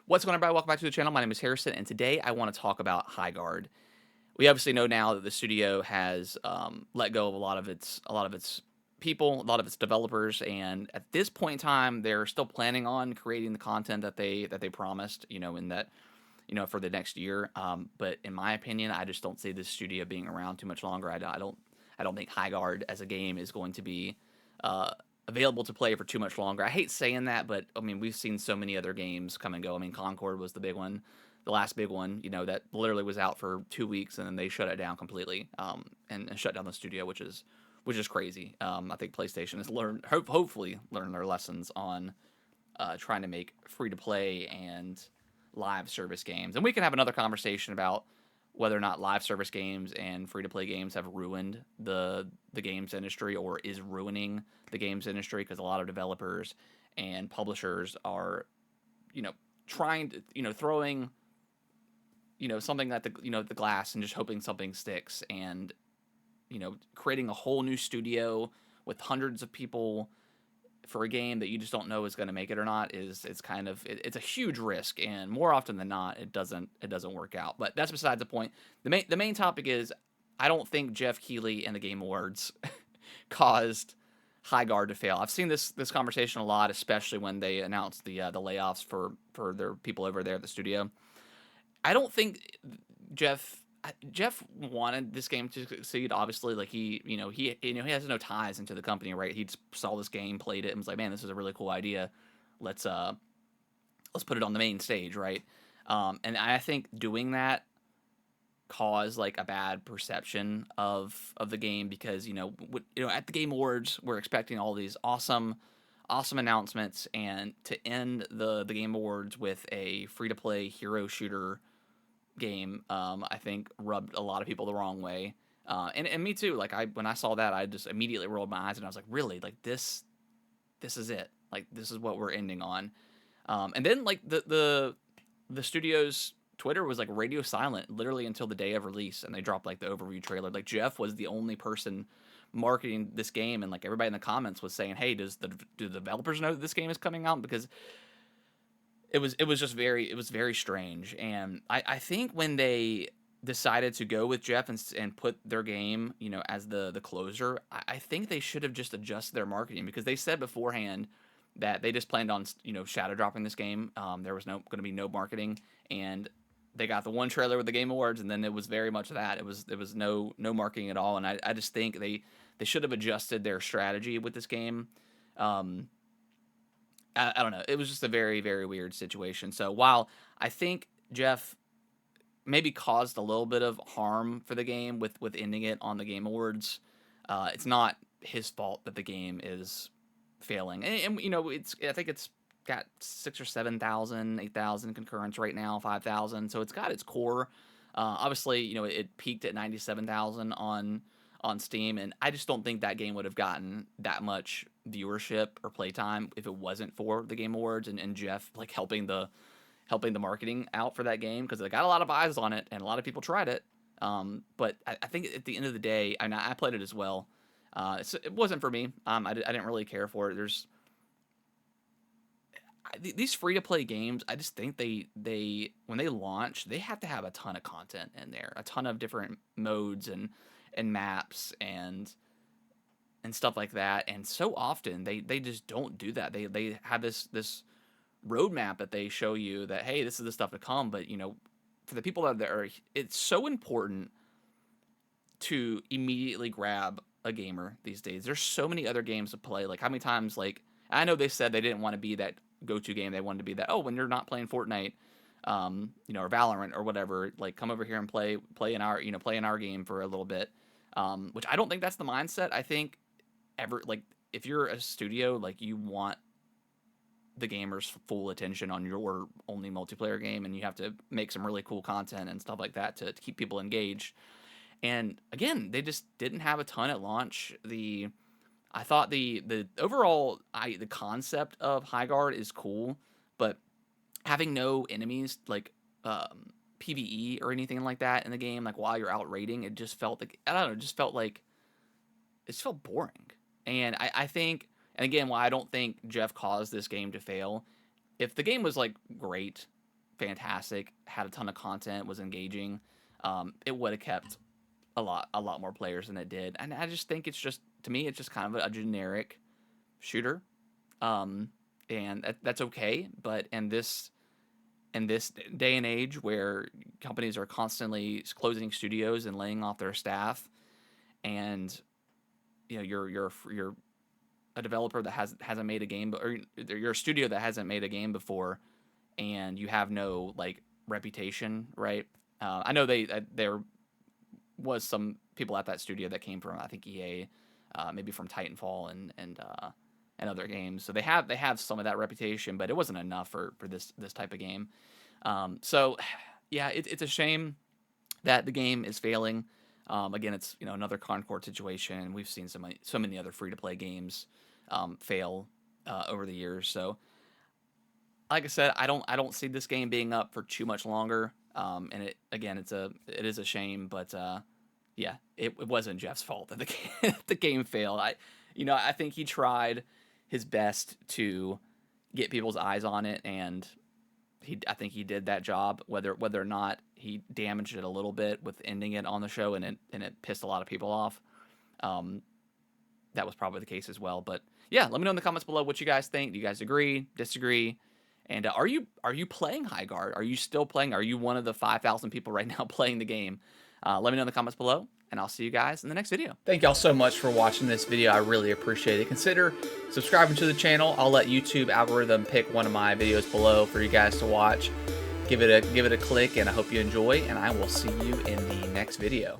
What's going on, everybody? Welcome back to the channel. My name is Harrison, and today I want to talk about Highguard. We obviously know now that the studio has let go of a lot of its people, a lot of its developers, and at this point in time, they're still planning on creating the content that they promised. In that for the next year. But in my opinion, I just don't see this studio being around too much longer. I don't think Highguard as a game is going to be uh, available to play for too much longer. I hate saying that, but I mean we've seen so many other games come and go. I mean Concord was the big one, the last big one. That literally was out for 2 weeks and then they shut it down completely, and shut down the studio, which is crazy. I think PlayStation has hopefully learned their lessons on trying to make free to play and live service games. And we can have another conversation about whether or not live service games and free to play games have ruined the games industry or is ruining the games industry, because a lot of developers and publishers are, you know, trying to, throwing, something at the glass and just hoping something sticks, and creating a whole new studio with hundreds of people for a game that you just don't know is going to make it or not is it's kind of it's a huge risk, and more often than not it doesn't work out. But that's besides the point. The main topic is, I don't think Geoff Keighley and the Game Awards caused Highguard to fail. I've seen this conversation a lot, especially when they announced the layoffs for their people over there at the studio. I don't think Jeff Jeff wanted this game to succeed. Obviously, like he has no ties into the company, right? He just saw this game, played it, and was like, "Man, this is a really cool idea. Let's uh let's put it on the main stage, right?" And I think doing that caused like a bad perception of the game, because at the Game Awards we're expecting all these awesome announcements, and to end the Game Awards with a free to play hero shooter game, I think rubbed a lot of people the wrong way. And me too. Like when I saw that, I just immediately rolled my eyes and I was like, really? Like this is it? Like this is what we're ending on? And then like the studio's Twitter was like radio silent literally until the day of release, and they dropped like the overview trailer. Like Jeff was the only person marketing this game, and like everybody in the comments was saying, "Hey, do the developers know that this game is coming out?" Because it was very strange. And I think when they decided to go with Jeff and put their game, as the closer, I think they should have just adjusted their marketing, because they said beforehand that they just planned on shadow dropping this game. There was no going to be no marketing, and they got the one trailer with the Game Awards, and then it was very much that it was no marketing at all. And I just think they should have adjusted their strategy with this game. Um, I don't know. It was just a very, very weird situation. So while I think Jeff maybe caused a little bit of harm for the game with ending it on the Game Awards, it's not his fault that the game is failing. And it's I think it's got 6 or 7 thousand, 8,000 concurrents right now, 5,000. So it's got its core. Obviously, it peaked at 97,000 on Steam, and I just don't think that game would have gotten that much viewership or playtime if it wasn't for the Game Awards and Jeff like helping the marketing out for that game, because they got a lot of eyes on it and a lot of people tried it. But I think at the end of the day, I played it as well. It wasn't for me. I didn't really care for it. These free to play games, I just think they when they launch, they have to have a ton of content in there, a ton of different modes and maps and stuff like that. And so often they just don't do that. They have this roadmap that they show you that, hey, this is the stuff to come. But for the people that are, it's so important to immediately grab a gamer these days. There's so many other games to play. Like how many times, like I know they said they didn't want to be that go-to game. They wanted to be that, oh, when you're not playing Fortnite, or Valorant or whatever, like come over here and play in our game for a little bit. Which I don't think that's the mindset. I think like if you're a studio, like you want the gamers' full attention on your only multiplayer game, and you have to make some really cool content and stuff like that to keep people engaged. And again, they just didn't have a ton at launch. I thought the overall the concept of Highguard is cool, but having no enemies like PVE or anything like that in the game, like while you're out raiding, it just felt like, I don't know, it just felt like it just felt boring. And I think, and again, why I don't think Jeff caused this game to fail. If the game was like great, fantastic, had a ton of content, was engaging, it would have kept a lot more players than it did. And I just think it's just, to me, it's just kind of a generic shooter, um, and that's okay. But in this day and age where companies are constantly closing studios and laying off their staff, and you're a developer that hasn't made a game, or you're a studio that hasn't made a game before, and you have no like reputation, right? I know there was some people at that studio that came from, I think, EA, maybe from Titanfall and other games. So they have some of that reputation, but it wasn't enough for this type of game. So yeah, it's a shame that the game is failing. Again, it's another Concord situation. We've seen so many other free to play games fail over the years. So like I said, I don't see this game being up for too much longer. And it is a shame, but yeah, it wasn't Jeff's fault that the game failed. I think he tried his best to get people's eyes on it, and I think he did that job. Whether or not he damaged it a little bit with ending it on the show, and it pissed a lot of people off. That was probably the case as well. But yeah, let me know in the comments below what you guys think. Do you guys agree, disagree? And are you playing Highguard? Are you still playing? Are you one of the 5,000 people right now playing the game? Let me know in the comments below, and I'll see you guys in the next video. Thank y'all so much for watching this video. I really appreciate it. Consider subscribing to the channel. I'll let YouTube algorithm pick one of my videos below for you guys to watch. Give it a click, and I hope you enjoy, and I will see you in the next video.